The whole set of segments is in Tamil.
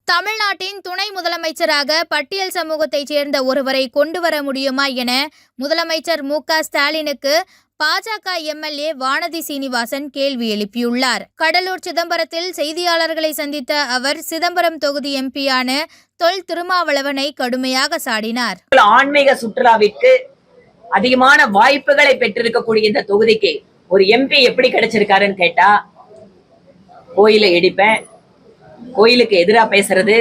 தமிழ்நாட்டின் துணை முதலமைச்சராக பட்டியல் சமூகத்தைச் சேர்ந்த ஒருவரை கொண்டு வர முடியுமா என முதலமைச்சர் மு.க. ஸ்டாலினுக்கு பாஜக எம்எல்ஏ வானதி சீனிவாசன் கேள்வி எழுப்பியுள்ளார். கடலூர் சிதம்பரத்தில் செய்தியாளர்களை சந்தித்த அவர் சிதம்பரம் தொகுதி எம்பியான தொல் திருமாவளவனை கடுமையாக சாடினார். ஆன்மீக சுற்றுலாவிற்கு அதிகமான வாய்ப்புகளை பெற்றிருக்கக்கூடிய இந்த தொகுதிக்கு ஒரு எம்பி எப்படி கிடைச்சிருக்காருன்னு கேட்டா, கோயிலை இடிப்பேன், கோயிலுக்கு எதிராக பேசுறது,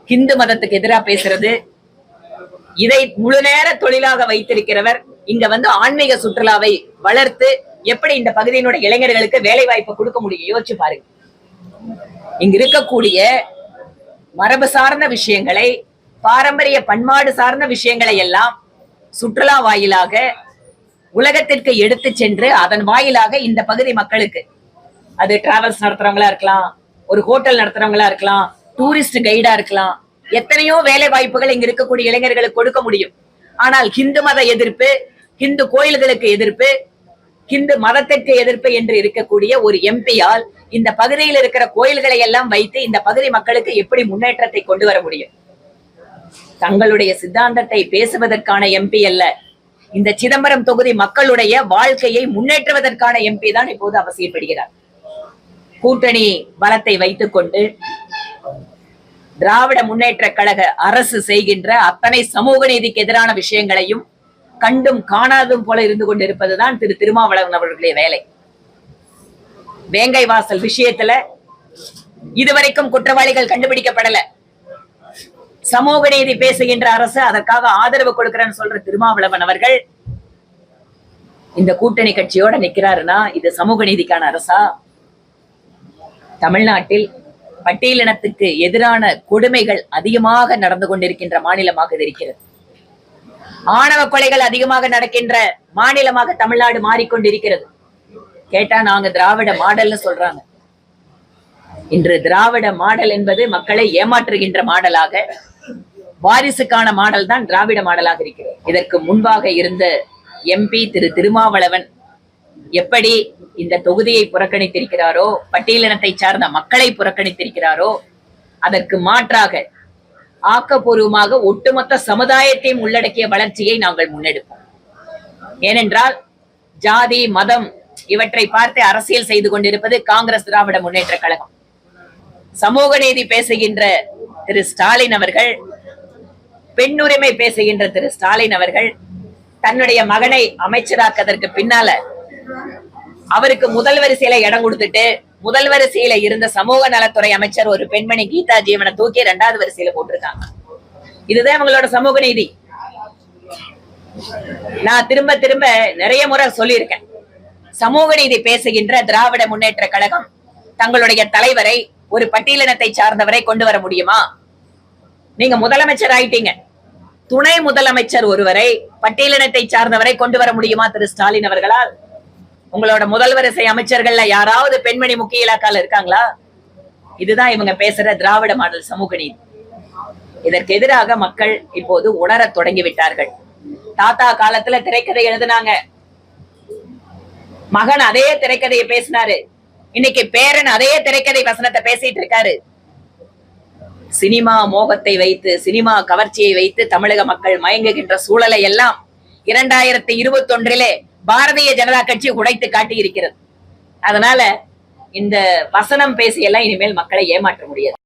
ஹிந்து மதத்துக்கு எதிராக பேசுறது, இதை முழு நேர தொழிலாக வைத்திருக்கிறவர் இங்க ஆன்மீக சுற்றுலாவை வளர்த்து எப்படி இந்த பகுதியினுடைய இளைஞர்களுக்கு வேலை வாய்ப்பு கொடுக்க முடியும் யோசிச்சு பாருங்க. இங்க இருக்கக்கூடிய மரபு சார்ந்த விஷயங்களை, பாரம்பரிய பண்பாடு சார்ந்த விஷயங்களை எல்லாம் சுற்றுலா வாயிலாக உலகத்திற்கு எடுத்து சென்று அதன் வாயிலாக இந்த பகுதி மக்களுக்கு, அது டிராவல்ஸ் நடத்துறவங்களா இருக்கலாம், ஒரு ஹோட்டல் நடத்துறவங்களா இருக்கலாம், டூரிஸ்ட் கைடா இருக்கலாம், எத்தனையோ வேலை வாய்ப்புகள் இங்க இருக்கக்கூடிய இளைஞர்களுக்கு கொடுக்க முடியும். ஆனால் ஹிந்து மத எதிர்ப்பு, ஹிந்து கோயில்களுக்கு எதிர்ப்பு, ஹிந்து மதத்திற்கு எதிர்ப்பு என்று இருக்கக்கூடிய ஒரு எம்பியால் இந்த பகுதியில் இருக்கிற கோயில்களை எல்லாம் வைத்து இந்த பகுதி மக்களுக்கு எப்படி முன்னேற்றத்தை கொண்டு வர முடியும்? தங்களுடைய சித்தாந்தத்தை பேசுவதற்கான எம்பி அல்ல, இந்த சிதம்பரம் தொகுதி மக்களுடைய வாழ்க்கையை முன்னேற்றுவதற்கான எம்பி தான் இப்போது அவசியப்படுகிறார். கூட்டணி பலத்தை வைத்துக் கொண்டு திராவிட முன்னேற்ற கழக அரசு செய்கின்ற அத்தனை சமூக நீதிக்கு எதிரான விஷயங்களையும் கண்டும் காணாதும் போல இருந்து கொண்டிருப்பதுதான் திரு திருமாவளவன் அவர்களுடைய வேலை. வேங்கை வாசல் விஷயத்துல இதுவரைக்கும் குற்றவாளிகள் கண்டுபிடிக்கப்படல. சமூக நீதி பேசுகின்ற அரசு, அதற்காக ஆதரவு கொடுக்கிறேன்னு சொல்ற திருமாவளவன் அவர்கள் இந்த கூட்டணி கட்சியோட நிக்கிறாருன்னா இது சமூக நீதிக்கான அரசா? தமிழ்நாட்டில் பட்டியலினத்துக்கு எதிரான கொடுமைகள் அதிகமாக நடந்து கொண்டிருக்கின்ற மாநிலமாக இருக்கிறது. ஆணவ கொலைகள் அதிகமாக நடக்கின்ற மாநிலமாக தமிழ்நாடு மாறிக்கொண்டிருக்கிறது. கேட்டா நாங்க திராவிட மாடல்னு சொல்றாங்க. இன்று திராவிட மாடல் என்பது மக்களை ஏமாற்றுகின்ற மாடலாக, வாரிசுக்கான மாடல் தான் திராவிட மாடலாக இருக்கிறது. இதற்கு முன்பாக இருந்த எம்பி திரு திருமாவளவன் எப்படி இந்த தொகுதியை புறக்கணித்திருக்கிறாரோ, பட்டியலினத்தை சார்ந்த மக்களை புறக்கணித்திருக்கிறாரோ, அதற்கு மாற்றாக ஆக்கப்பூர்வமாக ஒட்டுமொத்த சமுதாயத்தையும் உள்ளடக்கிய வளர்ச்சியை நாங்கள் முன்னெடுப்போம். ஏனென்றால் ஜாதி, மதம் இவற்றை பார்த்து அரசியல் செய்து கொண்டிருப்பது காங்கிரஸ் திராவிட முன்னேற்ற கழகம். சமூக நீதி பேசுகின்ற திரு ஸ்டாலின் அவர்கள், பெண்ணுரிமை பேசுகின்ற திரு ஸ்டாலின் அவர்கள் தன்னுடைய மகனை அமைச்சராக்கதற்கு பின்னால அவருக்கு முதல் வரிசையில இடம் கொடுத்துட்டு, முதல் வரிசையில இருந்த சமூக நலத்துறை அமைச்சர் ஒரு பெண்மணி கீதா ஜீவனை தூக்கி 2வது வரிசையில போட்டிருக்காங்க. இதுதான் அவங்களோட சமூக நீதி. நான் திரும்ப திரும்ப நிறைய முறை சொல்லியிருக்கேன், சமூக நீதி பேசுகின்ற திராவிட முன்னேற்ற கழகம் தங்களுடைய தலைவரை, ஒரு பட்டியலினத்தை சார்ந்தவரை கொண்டு வர முடியுமா? நீங்க முதலமைச்சர் ஆயிட்டீங்க, துணை முதலமைச்சர் ஒருவரை, பட்டியலினத்தை சார்ந்தவரை கொண்டு வர முடியுமா திரு ஸ்டாலின் அவர்களால்? உங்களோட முதல் வரிசை அமைச்சர்கள்ல யாராவது பெண்மணி முக்கிய இலாக்கால இருக்காங்களா? இதுதான் இவங்க பேசுற திராவிட மாடல் சமூக நீதி. இதற்கு எதிராக மக்கள் இப்போது உணர தொடங்கி விட்டார்கள். தாத்தா காலத்துல திரைக்கதை எழுதினாங்க, மகன் அதே திரைக்கதையை பேசினாரு, இன்னைக்கு பேரன் அதே திரைக்கதை வசனத்தை பேசிட்டு இருக்காரு. சினிமா மோகத்தை வைத்து, சினிமா கவர்ச்சியை வைத்து தமிழக மக்கள் மயங்குகின்ற சூழலை எல்லாம் 2021 பாரதிய ஜனதா கட்சி உடைத்து காட்டி இருக்கிறது. அதனால இந்த வசனம் பேசியெல்லாம் இனிமேல் மக்களை ஏமாற்ற முடியாது.